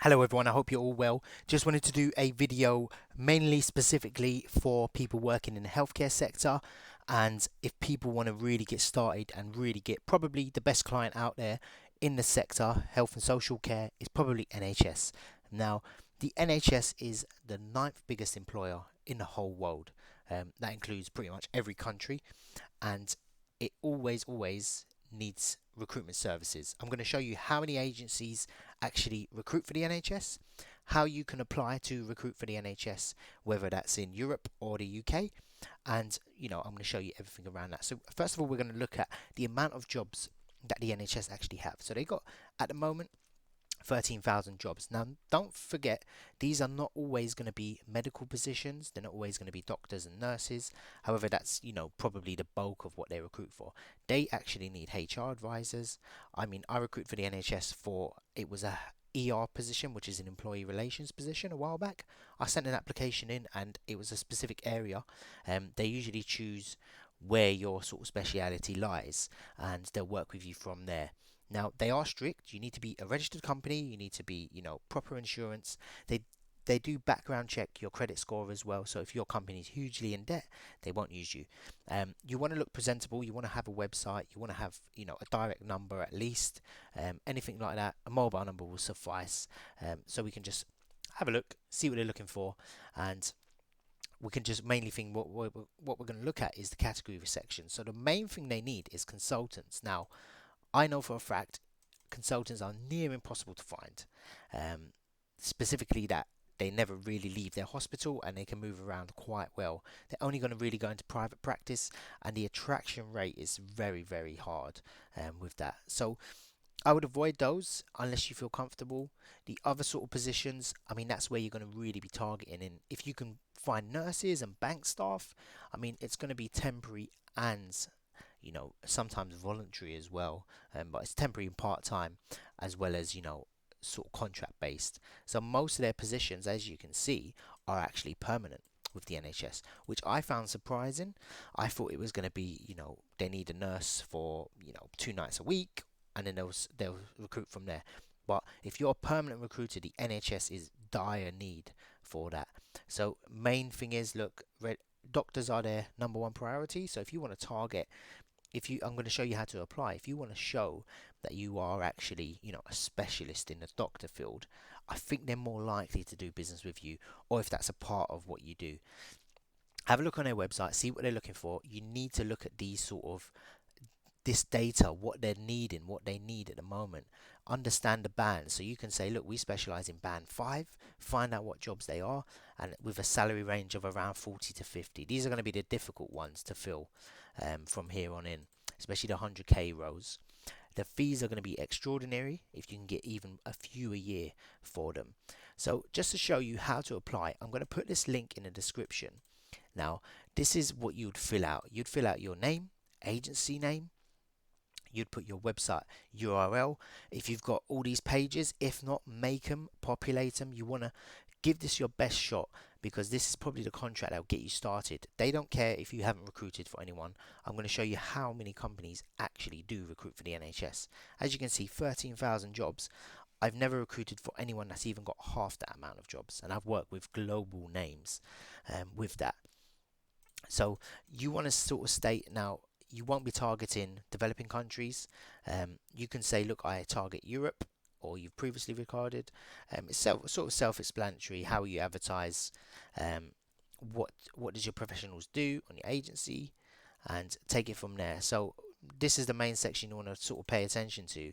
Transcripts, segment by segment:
Hello everyone, I hope you're all well. Just wanted to do a video mainly specifically for people working in the healthcare sector, and if people want to really get started and really get probably the best client out there in the sector, health and social care, is probably NHS. Now, the NHS is the ninth biggest employer in the whole world. That includes pretty much every country, and it always needs recruitment services. I'm going to show you how many agencies actually recruit for the NHS, how you can apply to recruit for the NHS, whether that's in Europe or the UK, and I'm going to show you everything around that. So first of all, we're going to look at the amount of jobs that the NHS actually have. So they got at the moment 13,000 jobs. Now, don't forget, these are not always going to be medical positions. They're not always going to be doctors and nurses. However, that's, probably the bulk of what they recruit for. They actually need HR advisors. I mean, I recruit for the NHS for, it was a ER position, which is an employee relations position a while back. I sent an application in and it was a specific area. They usually choose where your sort of speciality lies and they'll work with you from there. Now they are strict. You need to be a registered company. You need to be, proper insurance. They do background check your credit score as well. So if your company is hugely in debt, they won't use you. You want to look presentable. You want to have a website. You want to have, a direct number at least. Anything like that. A mobile number will suffice. So we can just have a look, see what they're looking for, and we can just mainly think what we're going to look at is the category section. So the main thing they need is consultants. Now I know for a fact consultants are near impossible to find. Um, Specifically that they never really leave their hospital and they can move around quite well. They're only going to really go into private practice, and the attraction rate is very hard with that. So I would avoid those unless you feel comfortable. The other sort of positions, I mean, that's where you're going to really be targeting. And if you can find nurses and bank staff, I mean, it's going to be temporary and sometimes voluntary as well, but it's temporary and part time as well as sort of contract based. So most of their positions, as you can see, are actually permanent with the NHS, which I found surprising. I thought it was going to be, they need a nurse for 2 nights a week, and then they'll recruit from there. But if you're a permanent recruiter, the NHS is dire need for that. So main thing is, look, doctors are their number one priority. So if you want to target, I'm going to show you how to apply. If you want to show that you are actually, a specialist in the doctor field, I think they're more likely to do business with you, or if that's a part of what you do. Have a look on their website, see what they're looking for. You need to look at these sort of this data, what they're needing, what they need at the moment. Understand the band, so you can say, look, we specialize in band 5. Find out what jobs they are, and with a salary range of around 40 to 50. These are going to be the difficult ones to fill from here on in, especially the 100k rows. The fees are going to be extraordinary if you can get even a few a year for them. So just to show you how to apply, I'm going to put this link in the description. Now, this is what you'd fill out. You'd fill out your name, agency name, you'd put your website URL. If you've got all these pages, if not, make them, populate them. You want to give this your best shot, because this is probably the contract that'll get you started. They don't care if you haven't recruited for anyone. I'm going to show you how many companies actually do recruit for the NHS. As you can see, 13,000 jobs. I've never recruited for anyone that's even got half that amount of jobs, and I've worked with global names with that. So you want to sort of state now, you won't be targeting developing countries. You can say, look, I target Europe, or you've previously recorded. It's sort of self-explanatory how you advertise. What does your professionals do on your agency, and take it from there. So this is the main section you want to sort of pay attention to.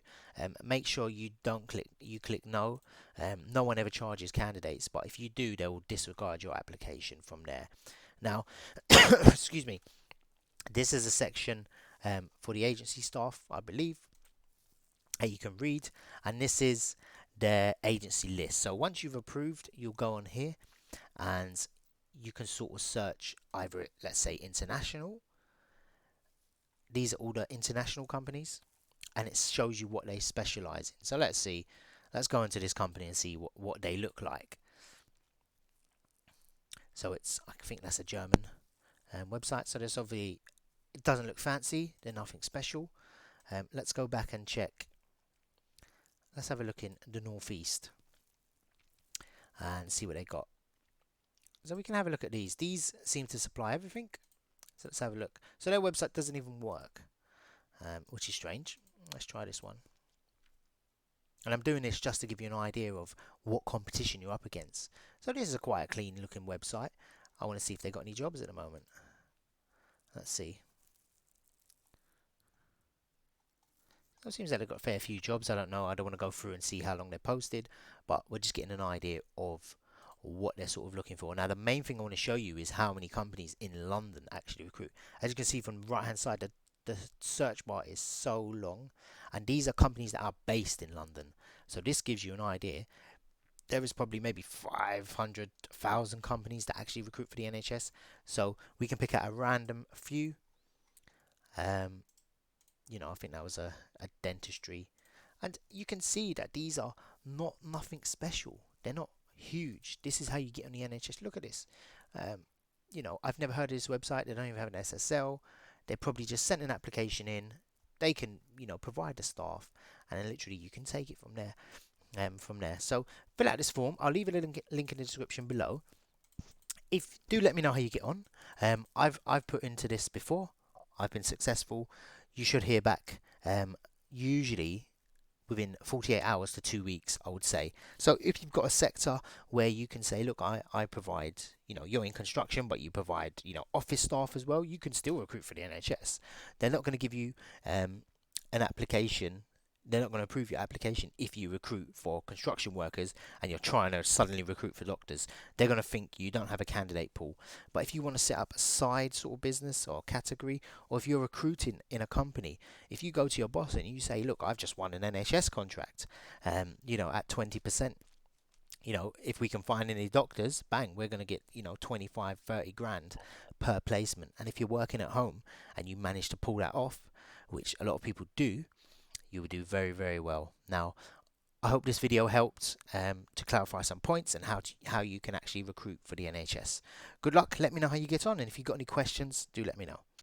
Make sure you don't click no. No one ever charges candidates, but if you do, they will disregard your application from there. Now, excuse me, this is a section for the agency staff, I believe, that you can read, and this is their agency list. So once you've approved, you'll go on here and you can sort of search either, let's say, international. These are all the international companies, and it shows you what they specialize in. So let's go into this company and see what they look like. So I think that's a German website. So there's obviously, it doesn't look fancy, they're nothing special. Let's go back and check. Let's have a look in the northeast. and see what they got. So we can have a look at these. These seem to supply everything. So let's have a look. So their website doesn't even work, which is strange. Let's try this one. And I'm doing this just to give you an idea of what competition you're up against. So this is a quite a clean looking website. I want to see if they got any jobs at the moment. Let's see. It seems like they've got a fair few jobs. I don't know. I don't want to go through and see how long they're posted, but we're just getting an idea of what they're sort of looking for. Now, the main thing I want to show you is how many companies in London actually recruit. As you can see from the right hand side, the search bar is so long, and these are companies that are based in London. So this gives you an idea. There is probably maybe 500,000 companies that actually recruit for the NHS. So we can pick out a random few. Um, I think that was a dentistry. And you can see that these are not nothing special. They're not huge. This is how you get on the NHS. Look at this. Um, I've never heard of this website. They don't even have an SSL. They probably just sent an application in. They can, provide the staff, and then literally you can take it from there. So fill out this form. I'll leave a link in the description below. If do let me know how you get on. I've put into this before. I've been successful. You should hear back. Usually within 48 hours to 2 weeks, I would say. So if you've got a sector where you can say, look, I provide, you're in construction, but you provide, office staff as well, you can still recruit for the NHS. They're not going to give you an application. They're not going to approve your application if you recruit for construction workers and you're trying to suddenly recruit for doctors. They're going to think you don't have a candidate pool. But if you want to set up a side sort of business or category, or if you're recruiting in a company, if you go to your boss and you say, look, I've just won an NHS contract, at 20%, if we can find any doctors, bang, we're going to get, 25, 30 grand per placement. And if you're working at home and you manage to pull that off, which a lot of people do, you will do very, very well. Now, I hope this video helped to clarify some points and how you can actually recruit for the NHS. Good luck. Let me know how you get on, and if you've got any questions, do let me know.